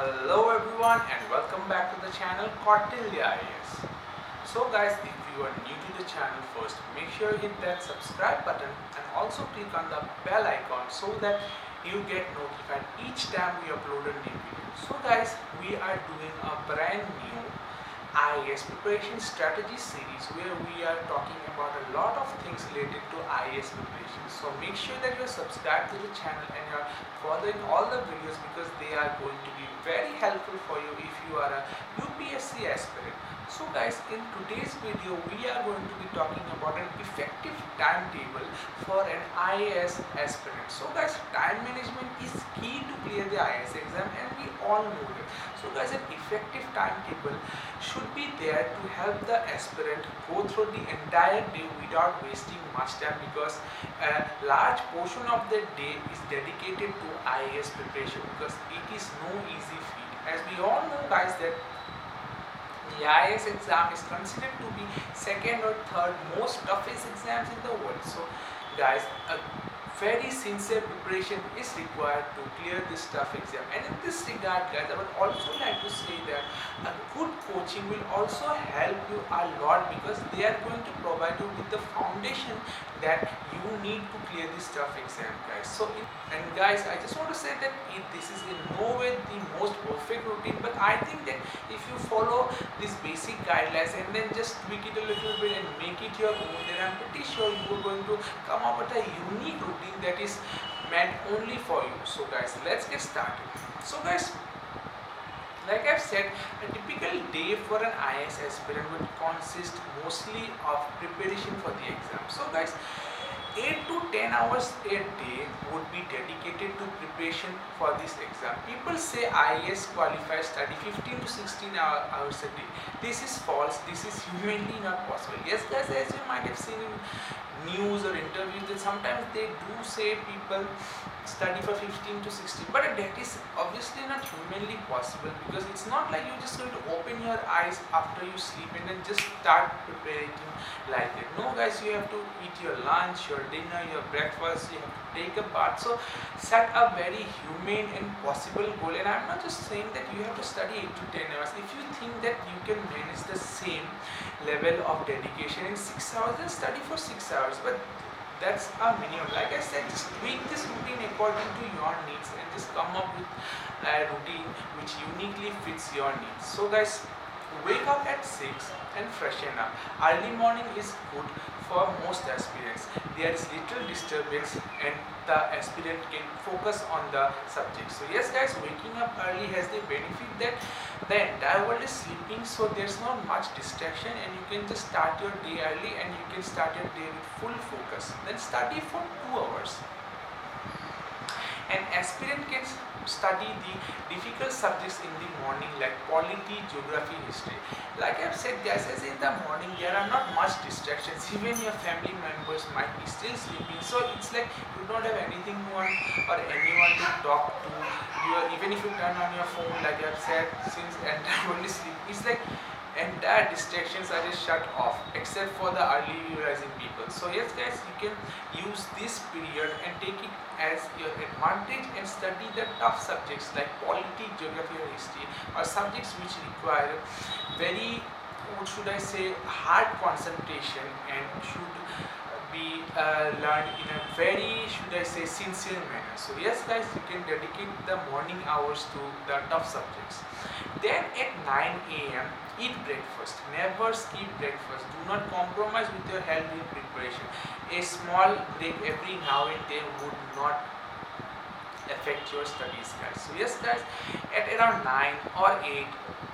Hello everyone and welcome back to the channel Kautilya IAS. So guys, if you are new to the channel, first make sure you hit that subscribe button and also click on the bell icon so that you get notified each time we upload a new video. So guys, we are doing a brand new IAS preparation strategy series where we are talking about a lot of things related to IAS preparation. So make sure that you are subscribed to the channel and you are following all the videos because they are going to be very helpful for you if you are a UPSC aspirant. So guys, in today's video we are going to be talking about an effective timetable for an IAS aspirant. So guys, time management is key to clear the IAS exam and we all know that. So guys, an effective timetable should be there to help the aspirant go through the entire day without wasting much time, because a large portion of the day is dedicated to IAS preparation because it is no easy feat. As we all know guys that the IAS exam is considered to be second or third most toughest exams in the world. So guys, a very sincere preparation is required to clear this tough exam. And in this regard guys, I would also like to say that a good coaching will also help you a lot because they are going to provide you with the foundation that you need to clear this tough exam guys. And guys, I just want to say that this is in no way the most perfect routine, but I think that if you follow these basic guidelines and then just tweak it a little bit and make it your own, then I'm pretty sure you are going to come up with a unique routine that is meant only for you. So guys, let's get started. So guys, like I've said, a typical day for an IAS aspirant would consist mostly of preparation for the exam. So guys, 8 to 10 hours a day would be dedicated to preparation for this exam. People say IAS qualifiers study 15 to 16 hours a day. This is false. This is humanly not possible. Yes guys, as you might have seen in news or interviews, that sometimes they do say people study for 15 to 16, but that is obviously not humanly possible because it's not like you're just going to open your eyes after you sleep and then just start preparing like that. No guys, you have to eat your lunch, your dinner, your breakfast, you have to take a bath. So set a very humane and possible goal, and I'm not just saying that you have to study 8 to 10 hours. If you think that you can manage the same level of dedication in 6 hours, then study for 6 hours, but that's a minimum. Like I said, just tweak this routine according to your needs and just come up with a routine which uniquely fits your needs. So guys, wake up at 6 and freshen up. Early morning is good for most aspirants. There is little disturbance and the aspirant can focus on the subject. So yes guys, waking up early has the benefit that the entire world is sleeping, so there's not much distraction and you can just start your day early and you can start your day with full focus. Then study for 2 hours. An aspirant can study the difficult subjects in the morning like polity, geography, history. Like I've said guys, as in the morning there are not much distractions. Even your family members might be still sleeping, so it's like you don't have anything or anyone to talk to. Even if you turn on your phone, like I've said, since entire world is sleeping, it's like entire distractions are just shut off except for the early rising people. So yes guys, you can use this period and take it as your advantage and study the tough subjects like polity, geography or history, or subjects which require very, what should I say, hard concentration and should be learned in a very, should I say, sincere manner. So yes guys, you can dedicate the morning hours to the tough subjects. Then at 9 a.m. eat breakfast. Never skip breakfast. Do not compromise with your health in preparation. A small break every now and then would not affect your studies guys. So yes guys, at around 9 or 8,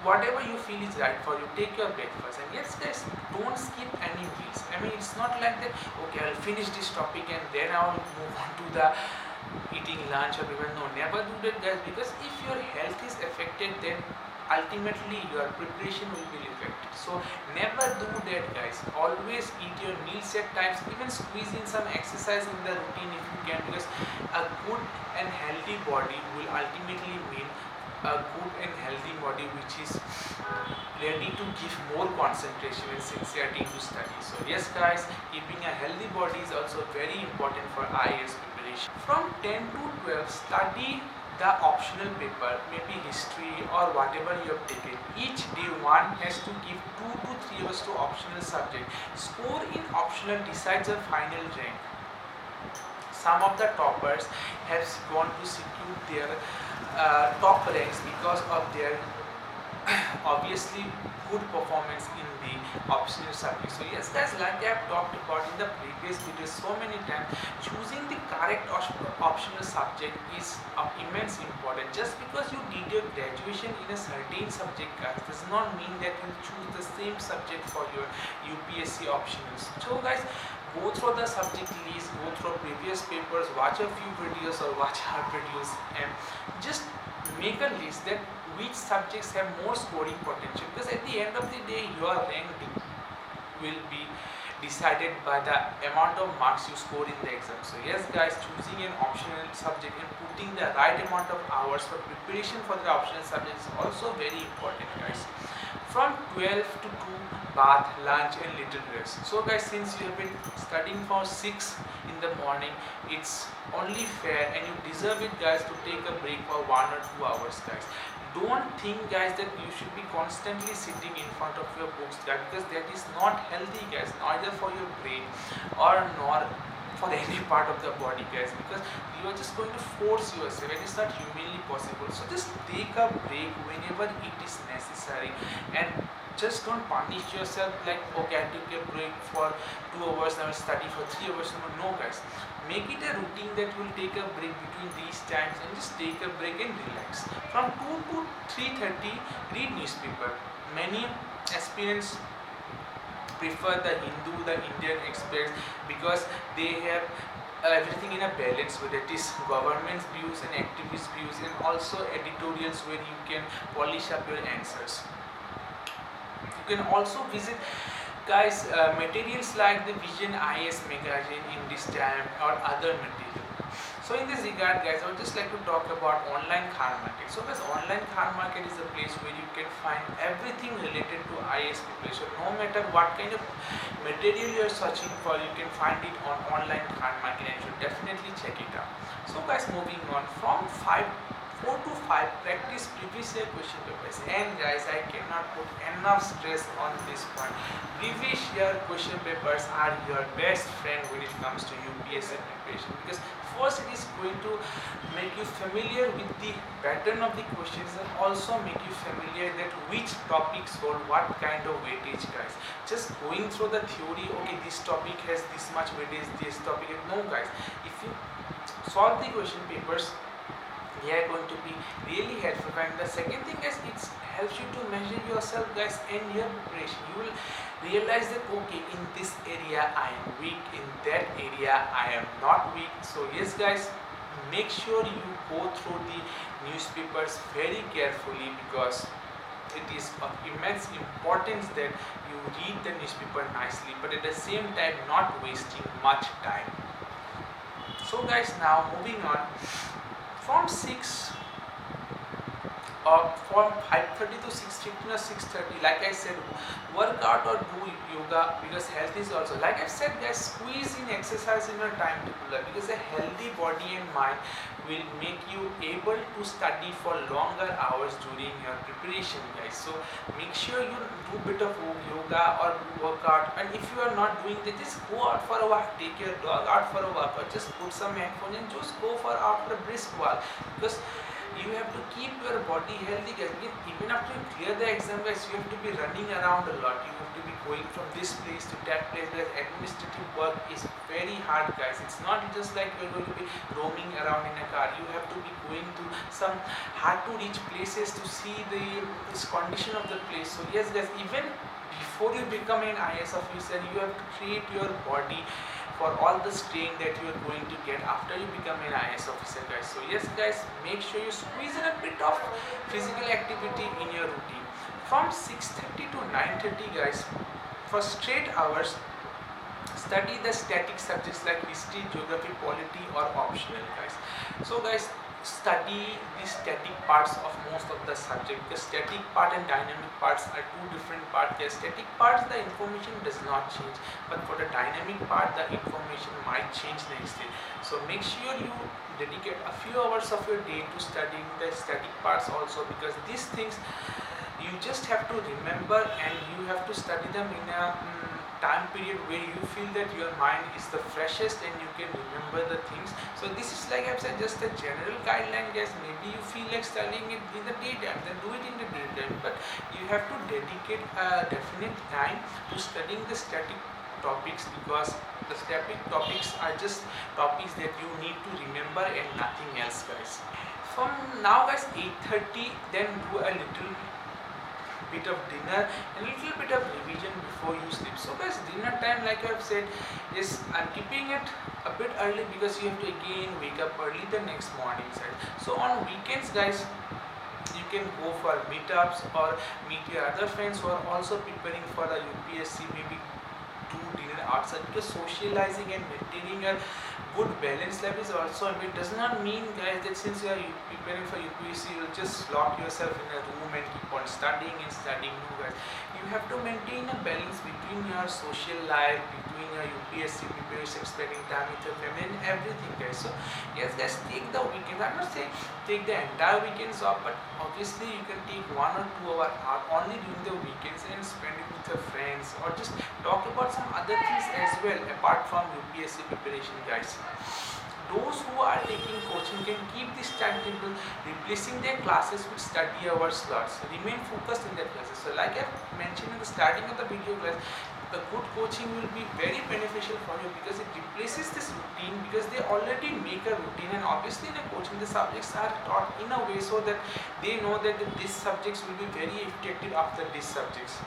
whatever you feel is right for you, take your breakfast. And yes guys, don't skip any meals. I mean, it's not like that, okay, I'll finish this topic and then I'll move on to the eating lunch or even. No, never do that guys, because if your health is affected, then ultimately your preparation will be affected. So never do that guys. Always eat your meals at times, even squeeze in some exercise in the routine if you can, because a good and healthy body will ultimately mean a good and healthy body which is ready to give more concentration and sincerity to study. So yes guys, keeping a healthy body is also very important for IAS preparation. From 10 to 12, study the optional paper, maybe history or whatever you have taken, each day one has to give 2 to 3 hours to optional subject. Score in optional decides a final rank. Some of the toppers have gone to secure their top ranks because of their obviously good performance in the optional subject. So yes guys, like I have talked about in the previous video so many times, choosing the correct optional subject is of immense importance. Just because you did your graduation in a certain subject guys does not mean that you choose the same subject for your UPSC optionals. So guys, go through the subject list, go through previous papers, watch a few videos or watch our videos, and just make a list that which subjects have more scoring potential, because at the end of the day your rank will be decided by the amount of marks you score in the exam. So yes guys, choosing an optional subject and putting the right amount of hours for preparation for the optional subject is also very important guys. From 12 to 2, bath, lunch and little rest. So guys, since you have been studying for 6 in the morning, it's only fair and you deserve it guys to take a break for 1 or 2 hours guys. Don't think guys that you should be constantly sitting in front of your books guys, because that is not healthy guys, neither for your brain or nor for any part of the body guys, because you are just going to force yourself and it's not humanly possible. So just take a break whenever it is necessary and just don't punish yourself like, okay, I took a break for 2 hours, I will study for 3 hours. No guys, make it a routine that you will take a break between these times and just take a break and relax. From 2 to 3:30, read newspaper. Many aspirants prefer the Hindu, the Indian Express, because they have everything in a balance, where it is government's views and activist views and also editorials where you can polish up your answers. You can also visit guys materials like the Vision IS magazine in this time or other material. So in this regard guys, I would just like to talk about online car market. So guys, online car market is a place where you can find everything related to IAS preparation. No matter what kind of material you are searching for, you can find it on online car market and you should definitely check it out. So guys, moving on, from 4 to 5, practice previous year question papers. And guys, I cannot put enough stress on this point. Previous year question papers are your best friend when it comes to UPSC preparation, because first it is going to make you familiar with the pattern of the questions and also make you familiar that which topics hold what kind of weightage guys. Just going through the theory, okay, this topic has this much weightage, this topic, no guys. If you solve the question papers, they are going to be really helpful. And the second thing is, it helps you to measure yourself guys and your preparation. You will realize that okay, in this area I am weak, in that area I am not weak. So yes guys, make sure you go through the newspapers very carefully, because it is of immense importance that you read the newspaper nicely, but at the same time not wasting much time. So guys, now moving on, from 5:30 to 6:15 or 6:30, like I said, work out or do yoga, because health is also, like I said guys, squeeze in exercise in your timetable, because a healthy body and mind will make you able to study for longer hours during your preparation guys. So make sure you do bit of yoga or workout, and if you are not doing that, just go out for a walk, take your dog out for a walk, or just put some headphones and just go for after a brisk walk, because you have to keep your body healthy guys. Even after you clear the exam guys, you have to be running around a lot, you have to be going from this place to that place guys. Administrative work is very hard guys. It's not just like you're going to be roaming around in a car. You have to be going to some hard to reach places to see this condition of the place. So yes guys, even before you become an IAS officer, you have to treat your body for all the strain that you are going to get after you become an IAS officer guys. So yes guys, make sure you squeeze in a bit of physical activity in your routine. From 6:30 to 9:30 guys, for straight hours, study the static subjects like history, geography, polity or optional guys. So guys, study the static parts of most of the subject, because static part and dynamic parts are two different parts. The static parts, the information does not change, but for the dynamic part the information might change next day. So make sure you dedicate a few hours of your day to studying the static parts also, because these things you just have to remember and you have to study them in a time period where you feel that your mind is the freshest and you can remember the things. So this is, like I've said, just a general guideline, guys. Maybe you feel like studying it in the daytime, then do it in the daytime, but you have to dedicate a definite time to studying the static topics, because the static topics are just topics that you need to remember and nothing else, guys. From now, guys, 8:30, then do a little bit of dinner and a little bit of revision before you sleep. So guys, dinner time, like I've said, is I'm keeping it a bit early because you have to again wake up early the next morning, right? So on weekends, guys, you can go for meetups or meet your other friends who are also preparing for the UPSC. Maybe do dinner outside, because socializing and maintaining a good balance life is also. It does not mean, guys, that since you are preparing for UPSC you'll just lock yourself in a room and keep on studying and studying. No, guys, you have to maintain a balance between your social life, between your UPSC preparation, spending time with your family and everything, guys. So yes, guys, take the weekends. I'm not saying take the entire weekends off, but obviously you can take 1 or 2 hours out only during the weekends and spend it with your friends, or just talk about some other things as well apart from UPSC preparation, guys. Those who are taking coaching can keep this timetable, replacing their classes with study hour slots. Remain focused in their classes. So like I mentioned in the starting of the video, guys, the good coaching will be very beneficial for you because it replaces this routine, because they already make a routine, and obviously in a coaching the subjects are taught in a way so that they know that these subjects will be very effective after these subjects.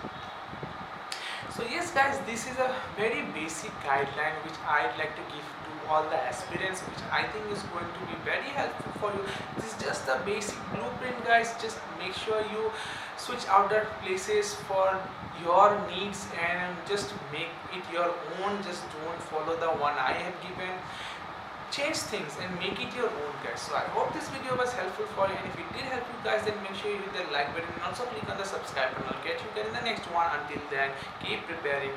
So yes, guys, this is a very basic guideline which I'd like to give to all the aspirants, which I think is going to be very helpful for you. This is just a basic blueprint, guys. Just make sure you switch out the places for your needs and just make it your own. Just don't follow the one I have given. Change things and make it your own, guys. So I hope this video was helpful for you, and if it did help you, guys, then make sure you hit the like button and also click on the subscribe button. I'll catch you guys in the next one. Until then, keep preparing.